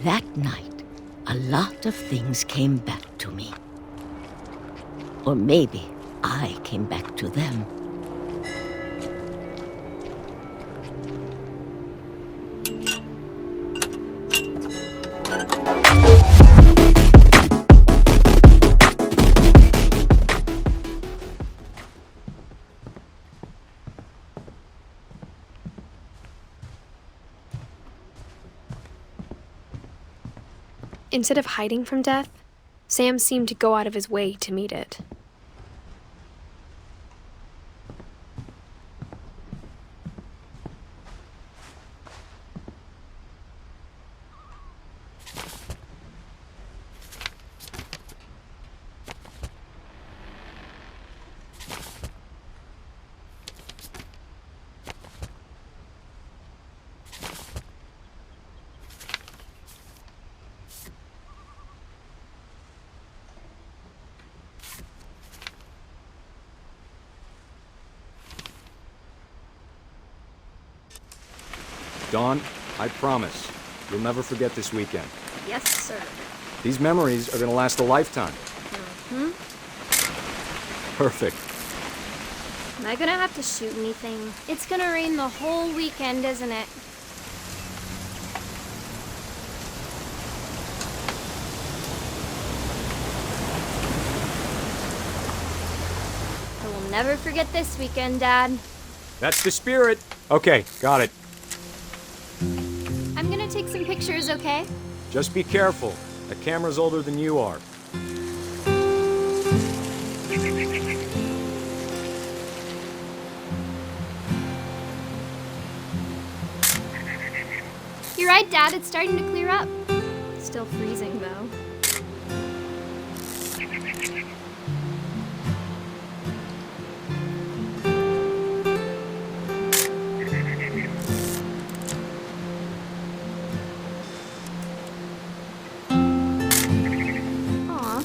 That night, a lot of things came back to me. Or maybe I came back to them. Instead of hiding from death, Sam seemed to go out of his way to meet it. Dawn, I promise, you'll never forget this weekend. Yes, sir. These memories are gonna last a lifetime. Perfect. Am I gonna have to shoot anything? It's gonna rain the whole weekend, isn't it? I will never forget this weekend, Dad. That's the spirit. Okay, got it. I'm gonna take some pictures, okay? Just be careful. The camera's older than you are. You're right, Dad. It's starting to clear up. Still freezing, though. Aw.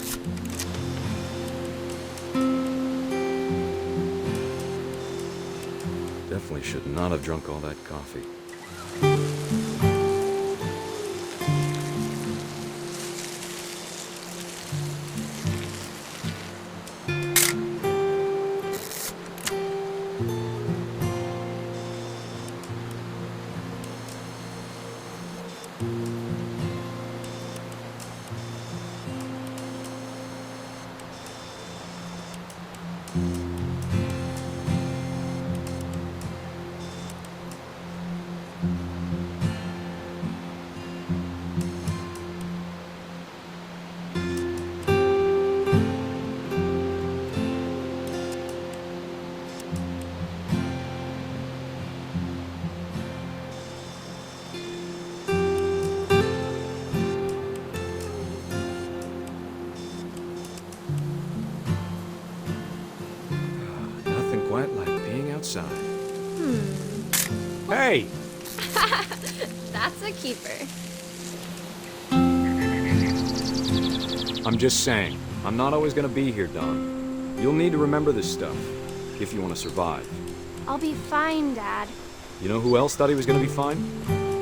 Definitely should not have drunk all that coffee. Quite like being outside. Hey! That's a keeper. I'm just saying, I'm not always gonna be here, Dawn. You'll need to remember this stuff, if you want to survive. I'll be fine, Dad. You know who else thought he was gonna be fine?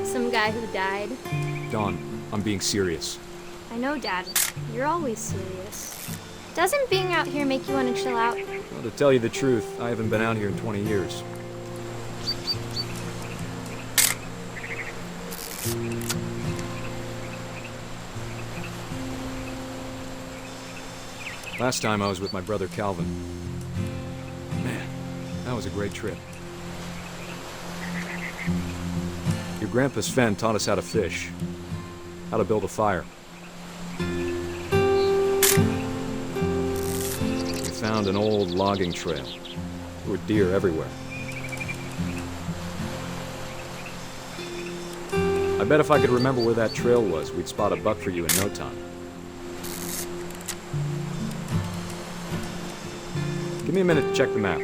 Some guy who died. Dawn, I'm being serious. I know, Dad. You're always serious. Doesn't being out here make you want to chill out? Well, to tell you the truth, I haven't been out here in 20 years. Last time I was with my brother Calvin. Man, that was a great trip. Your grandpa Sven taught us how to fish, how to build a fire. We found an old logging trail. There were deer everywhere. I bet if I could remember where that trail was, we'd spot a buck for you in no time. Give me a minute to check the map.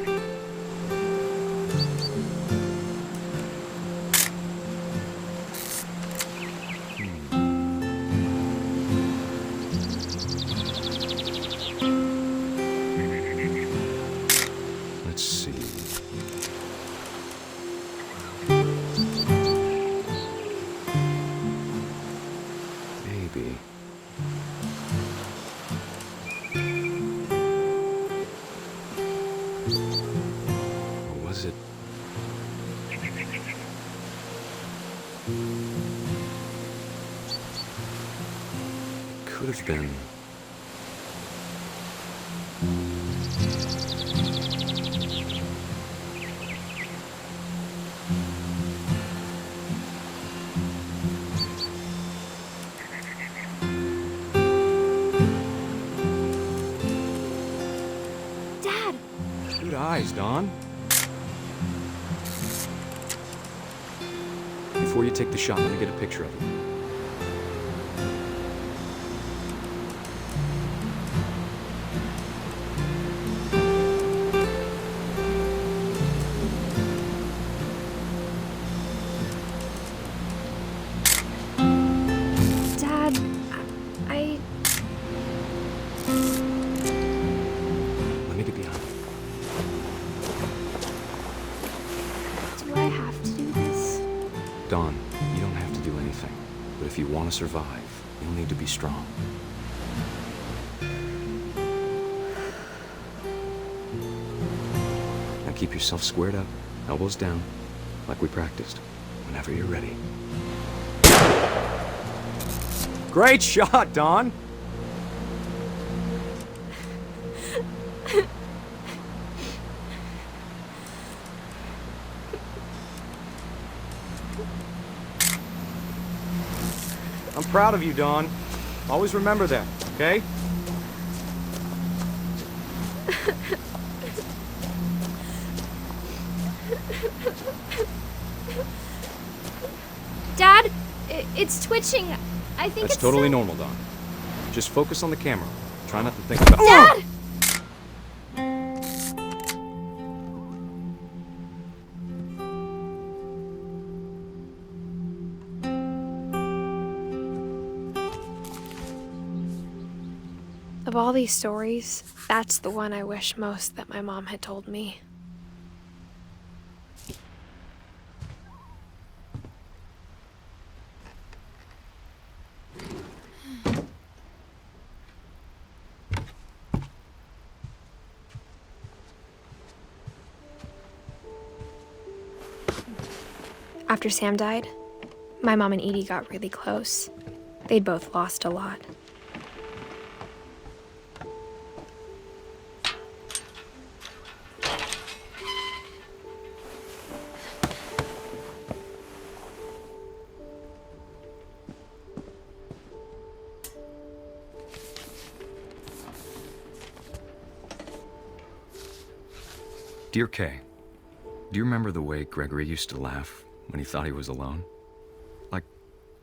Let's see. Maybe. Or was it? It could have been. Dad! Good eyes, Dawn. Before you take the shot, let me get a picture of it. Dad, I... Let me get behind you. Do I have to do this? Dawn, you don't have to do anything. But if you want to survive, you'll need to be strong. Now keep yourself squared up, elbows down, like we practiced, whenever you're ready. Great shot, Dawn! I'm proud of you, Dawn. Always remember that, okay? Dad, it's twitching. I think That's it's totally so- normal, Dawn. Just focus on the camera. Try not to think about— Dad! Of all these stories, that's the one I wish most that my mom had told me. After Sam died, my mom and Edie got really close. They'd both lost a lot. Dear Kay, do you remember the way Gregory used to laugh when he thought he was alone? Like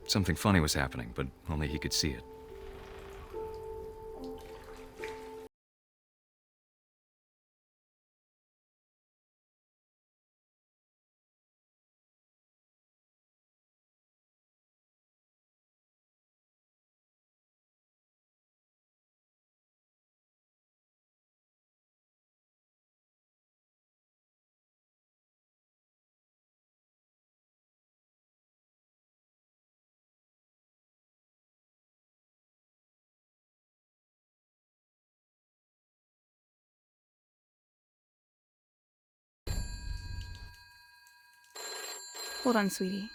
something funny was happening, but only he could see it. Hold on, sweetie.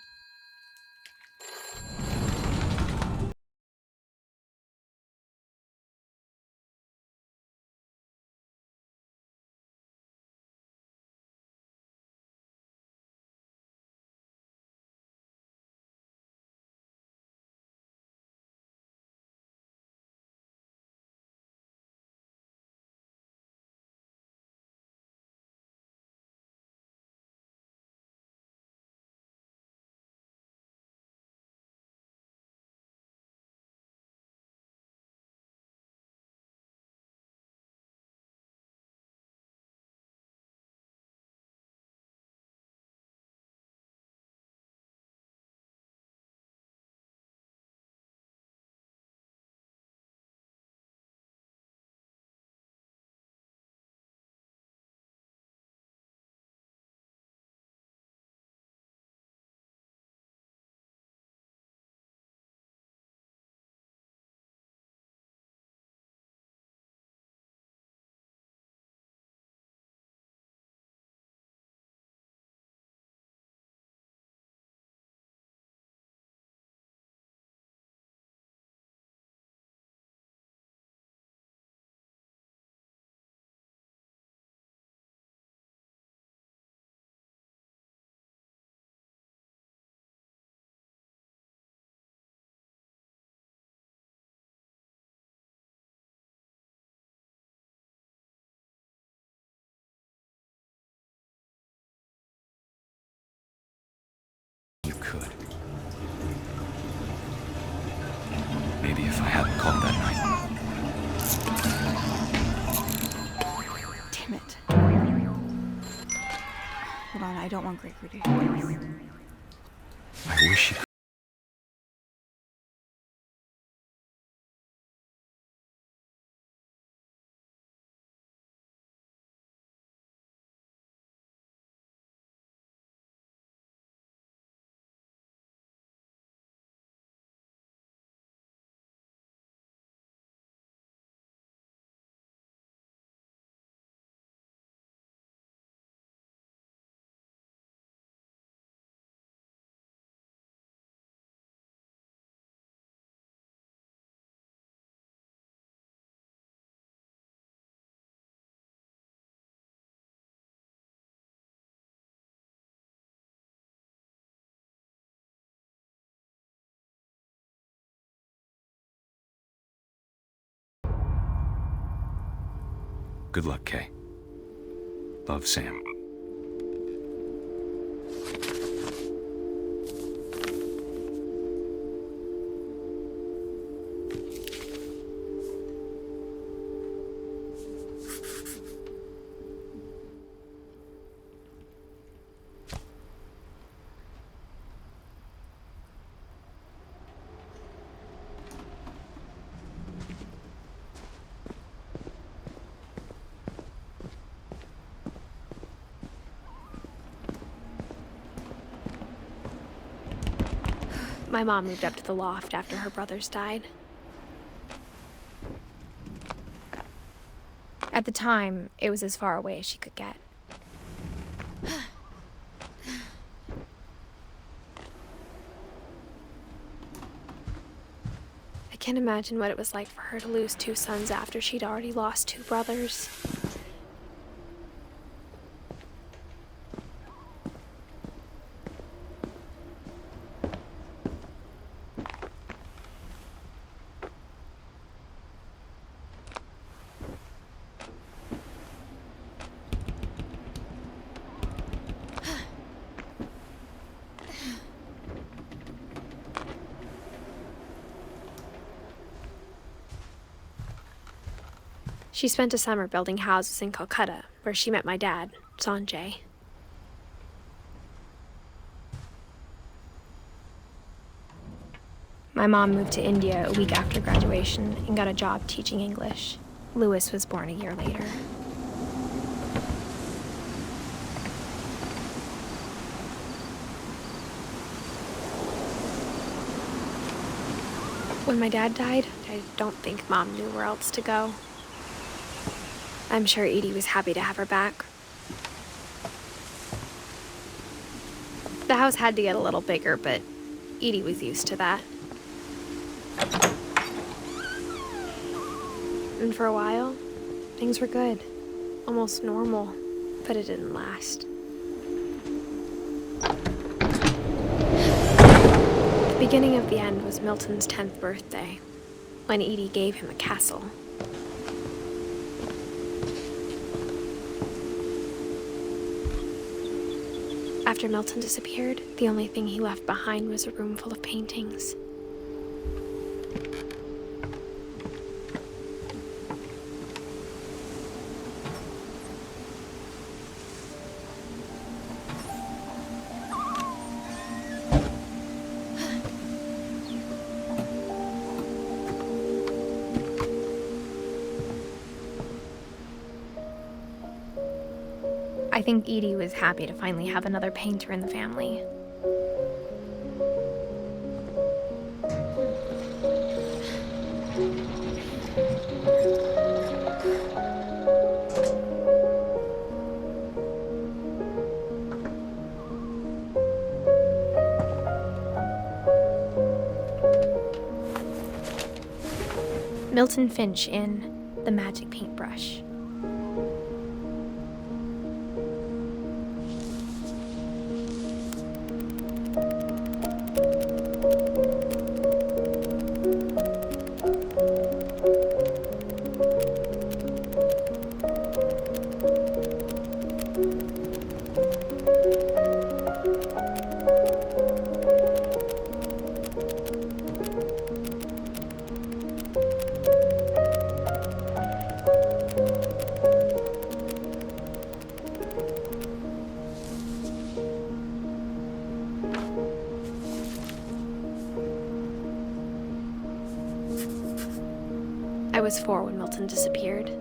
baby if I hadn't called that night. Damn it. Hold on, I don't want Gregory to hear this. I wish you could. Good luck, Kay. Love, Sam. My mom moved up to the loft after her brothers died. At the time, it was as far away as she could get. I can't imagine what it was like for her to lose 2 sons after she'd already lost 2 brothers. She spent a summer building houses in Calcutta, where she met my dad, Sanjay. My mom moved to India a week after graduation and got a job teaching English. Louis was born a year later. When my dad died, I don't think Mom knew where else to go. I'm sure Edie was happy to have her back. The house had to get a little bigger, but Edie was used to that. And for a while, things were good. Almost normal, but it didn't last. The beginning of the end was Milton's 10th birthday, when Edie gave him a castle. After Milton disappeared, the only thing he left behind was a room full of paintings. I think Edie was happy to finally have another painter in the family. Milton Finch in The Magic Paintbrush. I was 4 when Milton disappeared.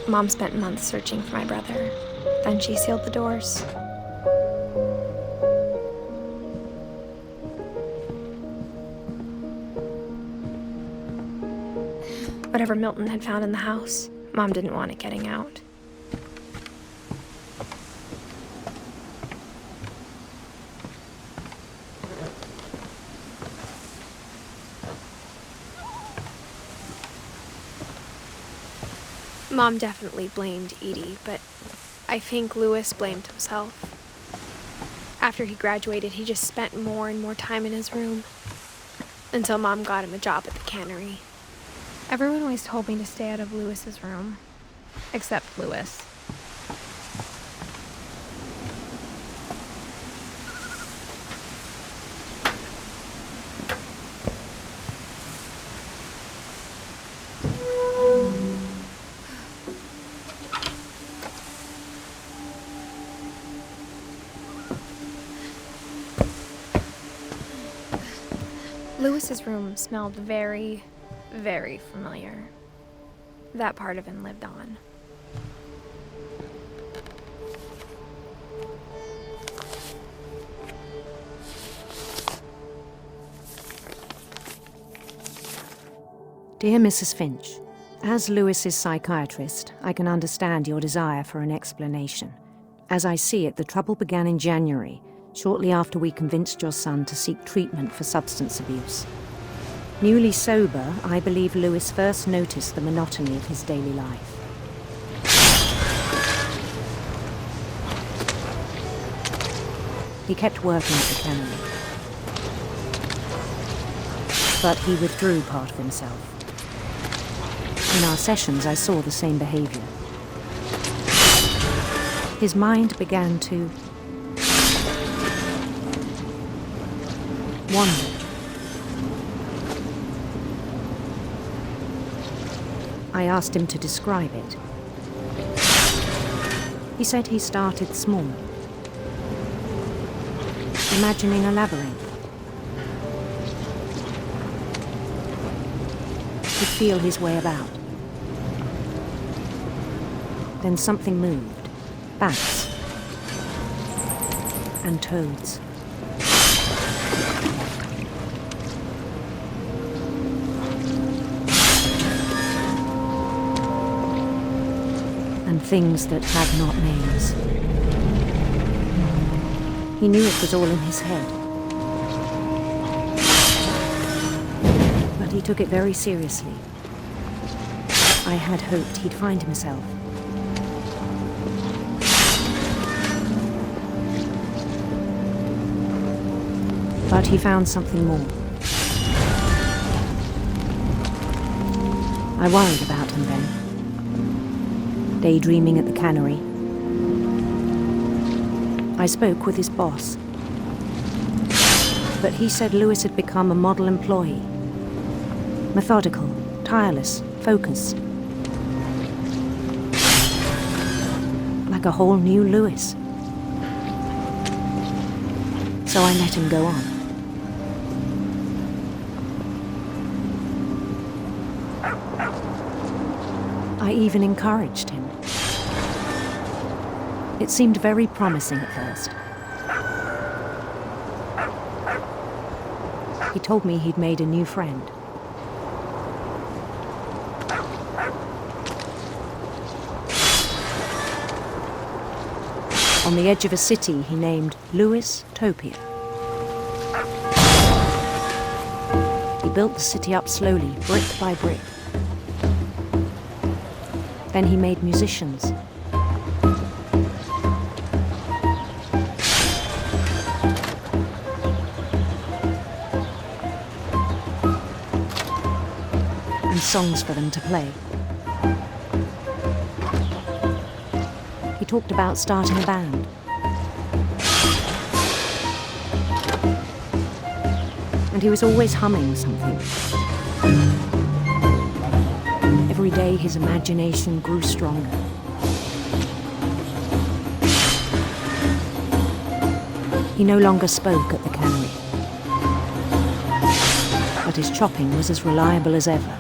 Mom spent months searching for my brother. Then she sealed the doors. Whatever Milton had found in the house, Mom didn't want it getting out. Mom definitely blamed Edie, but I think Louis blamed himself. After he graduated, he just spent more and more time in his room, until Mom got him a job at the cannery. Everyone always told me to stay out of Louis's room, except Louis. Louis's room smelled very, very familiar. That part of him lived on. Dear Mrs. Finch, as Louis's psychiatrist, I can understand your desire for an explanation. As I see it, the trouble began in January, shortly after we convinced your son to seek treatment for substance abuse. Newly sober, I believe Louis first noticed the monotony of his daily life. He kept working at the cannery, but he withdrew part of himself. In our sessions, I saw the same behavior. His mind began to wander. I asked him to describe it. He said he started small, imagining a labyrinth. He'd feel his way about. Then something moved. Bats and toads. And things that had not names. He knew it was all in his head. But he took it very seriously. I had hoped he'd find himself. But he found something more. I worried about him then. Daydreaming at the cannery. I spoke with his boss. But he said Louis had become a model employee. Methodical, tireless, focused. Like a whole new Louis. So I let him go on. I even encouraged him. It seemed very promising at first. He told me he'd made a new friend. On the edge of a city he named Louis Topia. He built the city up slowly, brick by brick. Then he made musicians. And songs for them to play. He talked about starting a band. And he was always humming something. Every day his imagination grew stronger. He no longer spoke at the cannery, but his chopping was as reliable as ever.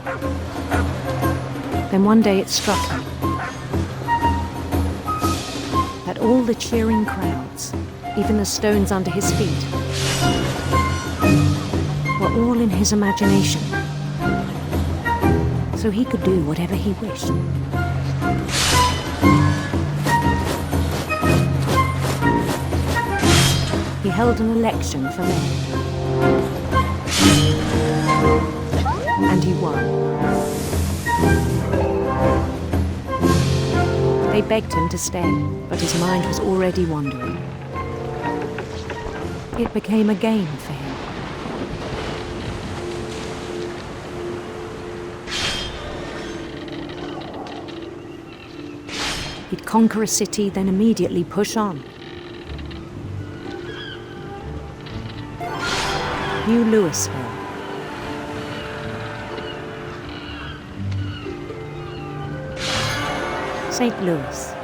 Then one day it struck him that all the cheering crowds, even the stones under his feet, were all in his imagination, so he could do whatever he wished. He held an election for mayor, and he won. They begged him to stay, but his mind was already wandering. It became a game for him. He'd conquer a city, then immediately push on. New Louisville. St. Louis.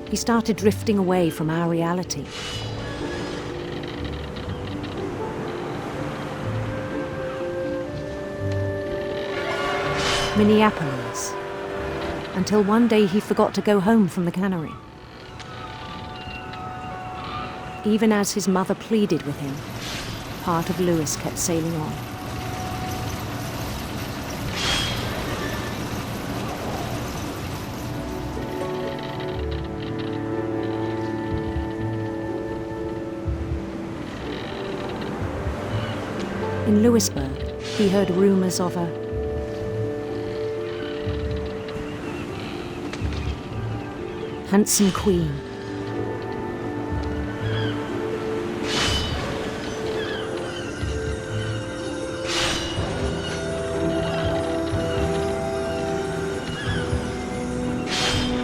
He started drifting away from our reality. Minneapolis. Until one day he forgot to go home from the cannery. Even as his mother pleaded with him, part of Louis kept sailing on. In Louisburg, he heard rumors of a handsome queen.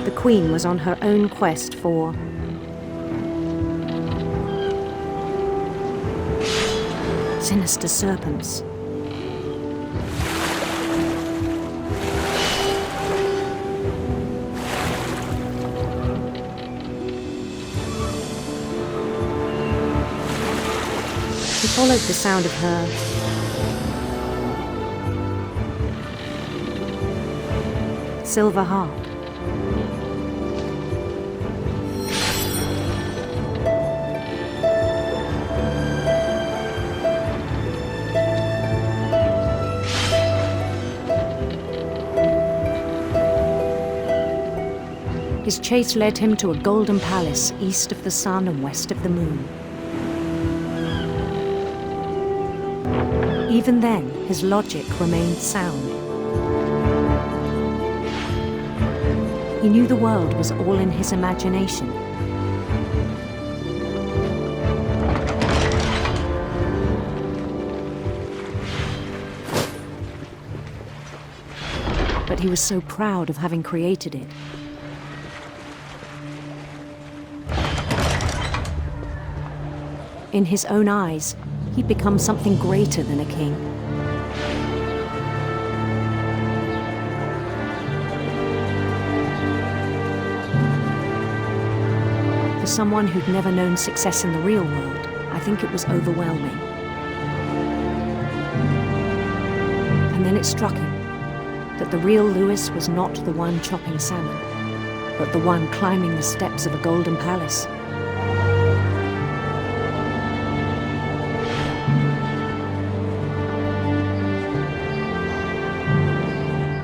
The queen was on her own quest for sinister serpents. He followed the sound of her silver harp. His chase led him to a golden palace east of the sun and west of the moon. Even then, his logic remained sound. He knew the world was all in his imagination. But he was so proud of having created it. In his own eyes, he'd become something greater than a king. For someone who'd never known success in the real world, I think it was overwhelming. And then it struck him that the real Louis was not the one chopping salmon, but the one climbing the steps of a golden palace.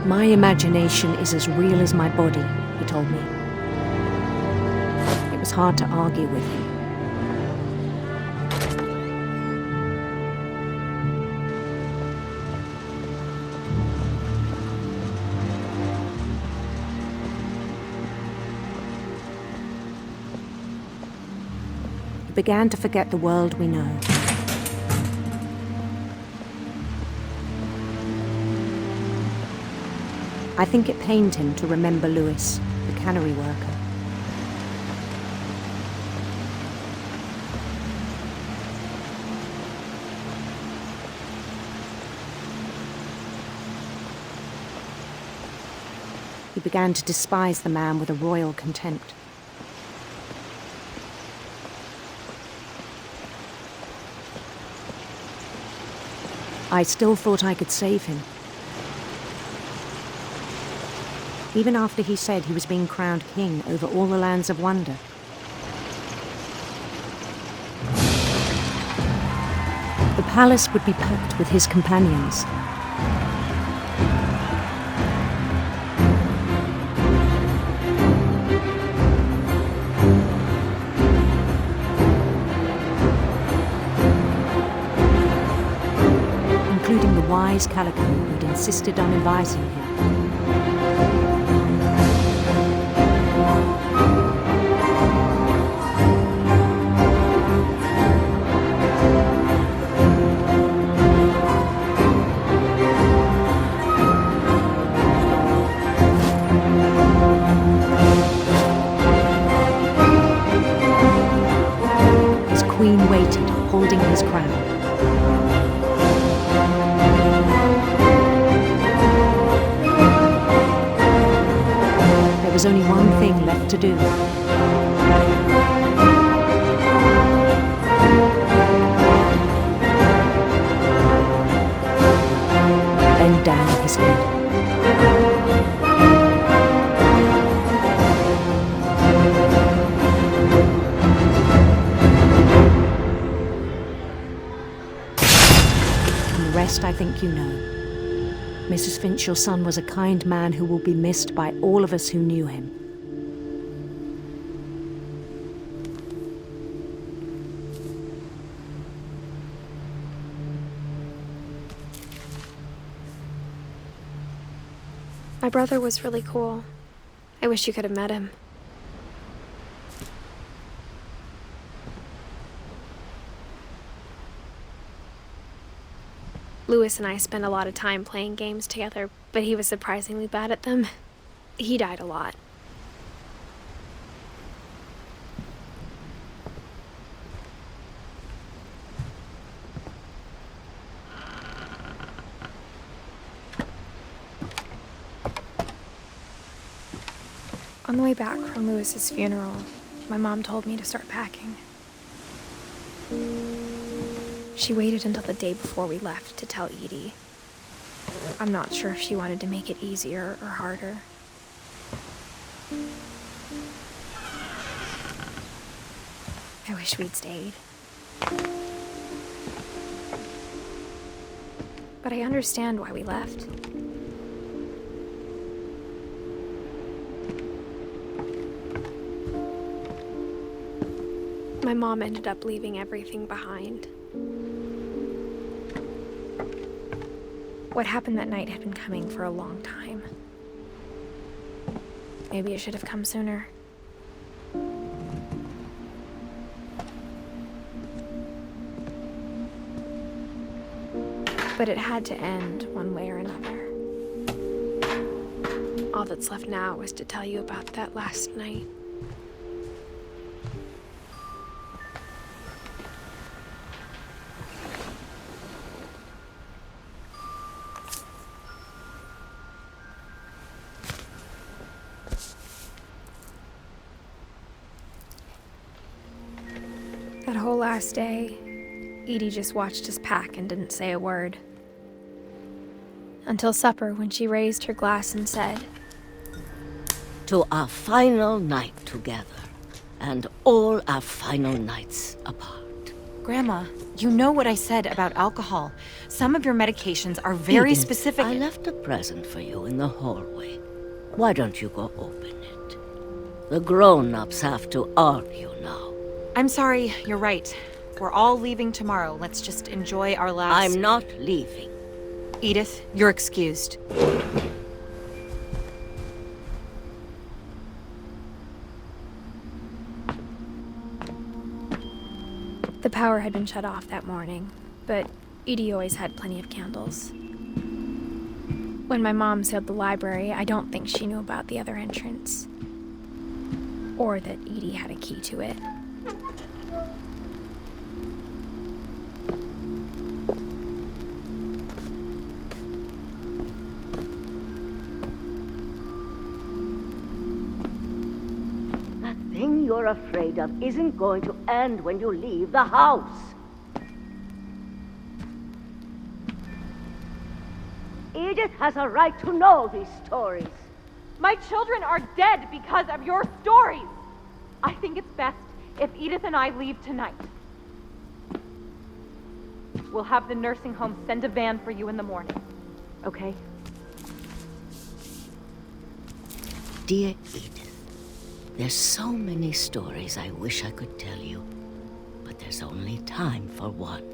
My imagination is as real as my body, he told me. It was hard to argue with him. He began to forget the world we know. I think it pained him to remember Louis, the cannery worker. He began to despise the man with a royal contempt. I still thought I could save him. Even after he said he was being crowned king over all the lands of wonder. The palace would be packed with his companions. Including the wise Calico who'd insisted on advising him. His queen waited, holding his crown. There was only one thing left to do. Bend down his head. And the rest I think you know. Mrs. Finch, your son was a kind man who will be missed by all of us who knew him. My brother was really cool. I wish you could have met him. Lewis and I spent a lot of time playing games together, but he was surprisingly bad at them. He died a lot. On the way back from Lewis's funeral, my mom told me to start packing. She waited until the day before we left to tell Edie. I'm not sure if she wanted to make it easier or harder. I wish we'd stayed. But I understand why we left. My mom ended up leaving everything behind. What happened that night had been coming for a long time. Maybe it should have come sooner. But it had to end one way or another. All that's left now is to tell you about that last night. That whole last day, Edie just watched us pack and didn't say a word. Until supper, when she raised her glass and said, To our final night together, and all our final nights apart. Grandma, you know what I said about alcohol. Some of your medications are very Edith, specific. I left a present for you in the hallway. Why don't you go open it? The grown-ups have to argue now. I'm sorry, you're right. We're all leaving tomorrow. Let's just enjoy our last... I'm not leaving. Edith, you're excused. The power had been shut off that morning, but Edie always had plenty of candles. When my mom sealed the library, I don't think she knew about the other entrance. Or that Edie had a key to it. you're afraid of isn't going to end when you leave the house. Edith has a right to know these stories. My children are dead because of your stories. I think it's best if Edith and I leave tonight. We'll have the nursing home send a van for you in the morning. Okay? Dear Edith, there's so many stories I wish I could tell you, but there's only time for one.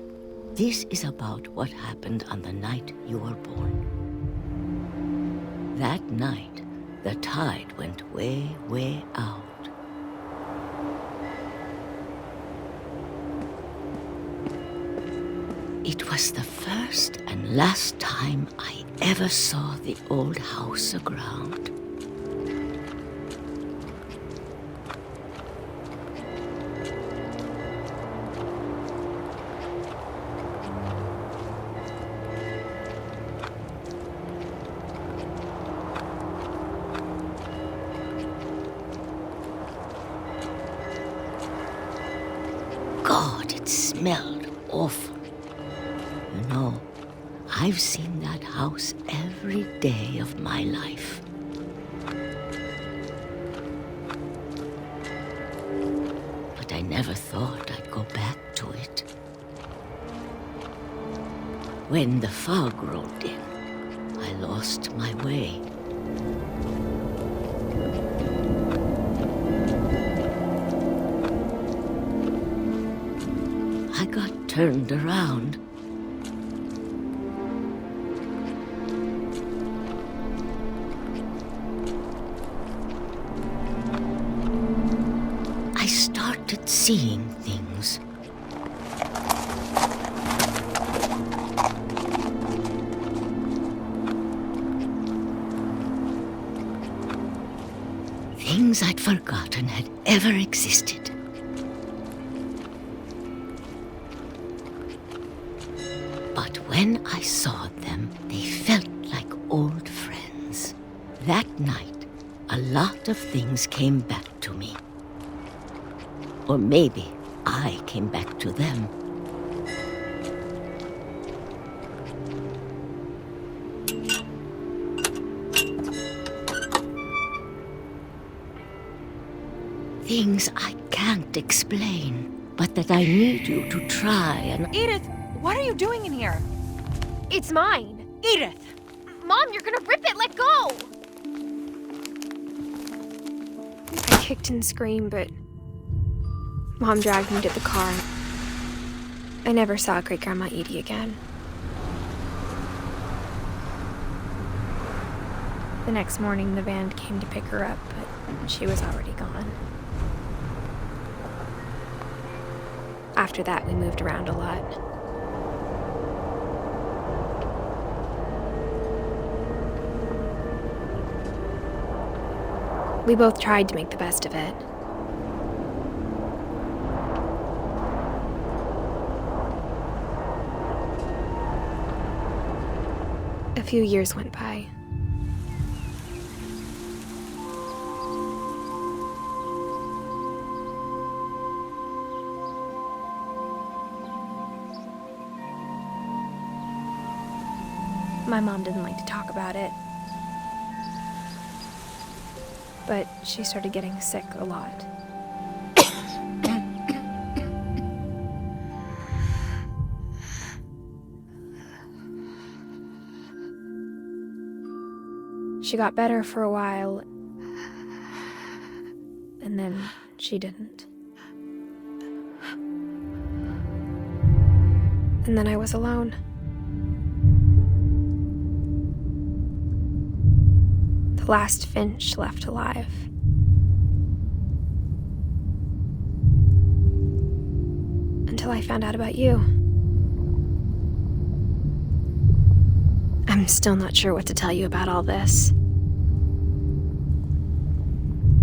This is about what happened on the night you were born. That night, the tide went way, way out. It was the first and last time I ever saw the old house aground. God, it smelled awful. You know, I've seen that house every day of my life. But I never thought I'd go back to it. When the fog rolled in, I lost my way. I got turned around. I started seeing things. Things I'd forgotten had ever existed. But when I saw them, they felt like old friends. That night, a lot of things came back to me. Or maybe I came back to them. Things I can't explain, but that I need you to try and... Edith, what are you doing in here? It's mine. Edith! Mom, you're gonna rip it! Let go! I kicked and screamed, but Mom dragged me to the car. I never saw Great-Grandma Edie again. The next morning, the van came to pick her up, but she was already gone. After that, we moved around a lot. We both tried to make the best of it. A few years went by. My mom didn't like to talk about it. But she started getting sick a lot. She got better for a while, and then she didn't. And then I was alone. The last Finch left alive. Until I found out about you. I'm still not sure what to tell you about all this.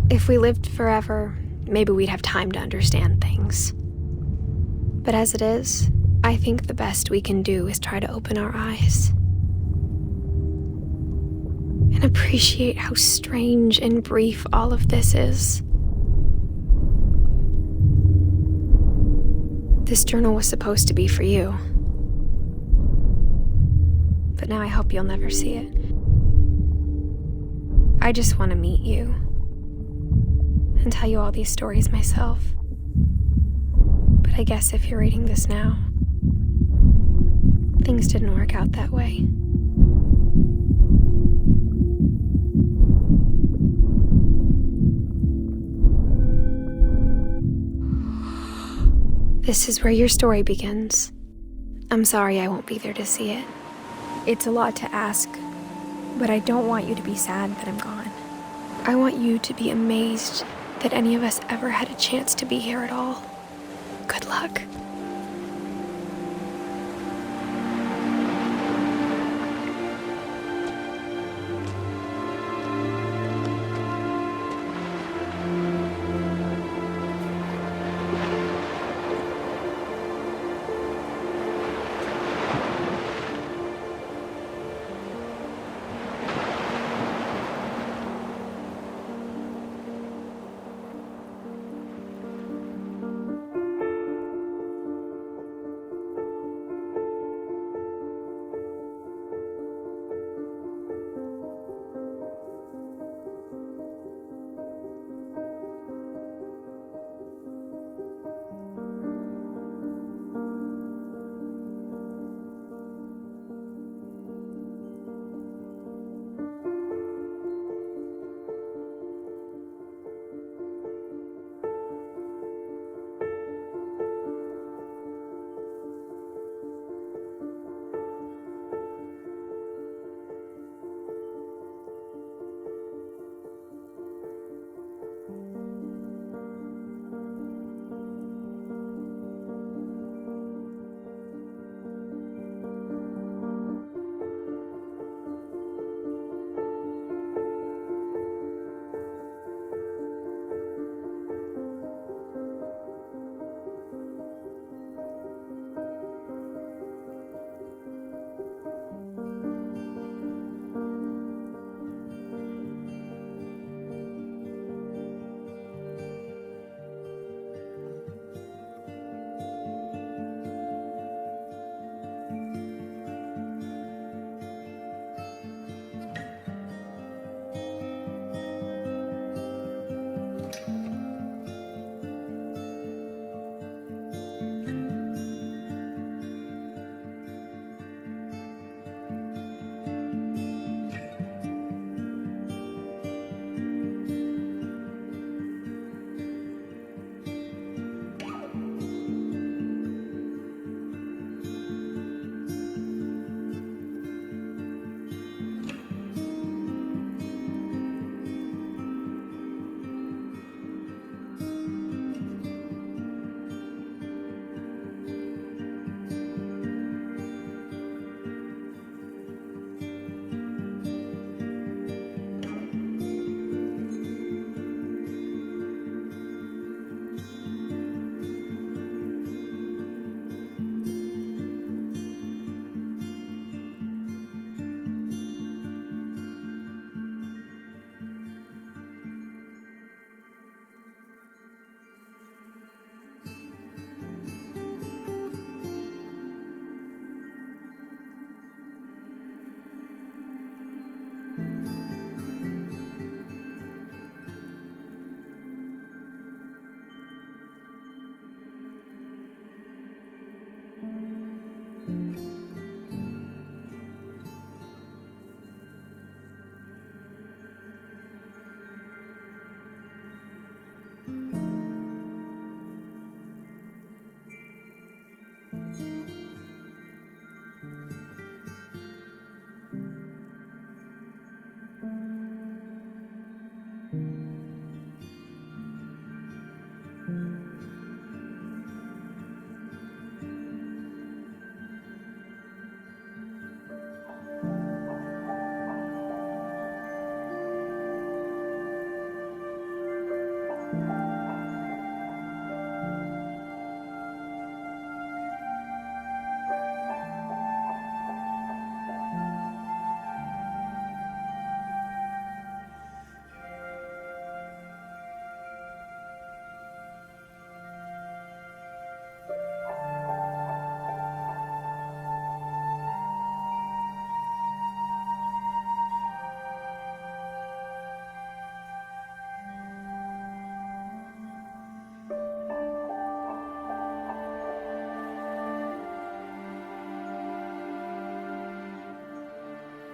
If we lived forever, maybe we'd have time to understand things. But as it is, I think the best we can do is try to open our eyes. And appreciate how strange and brief all of this is. This journal was supposed to be for you. But now I hope you'll never see it. I just want to meet you and tell you all these stories myself. But I guess if you're reading this now, things didn't work out that way. This is where your story begins. I'm sorry I won't be there to see it. It's a lot to ask, but I don't want you to be sad that I'm gone. I want you to be amazed that any of us ever had a chance to be here at all. Good luck.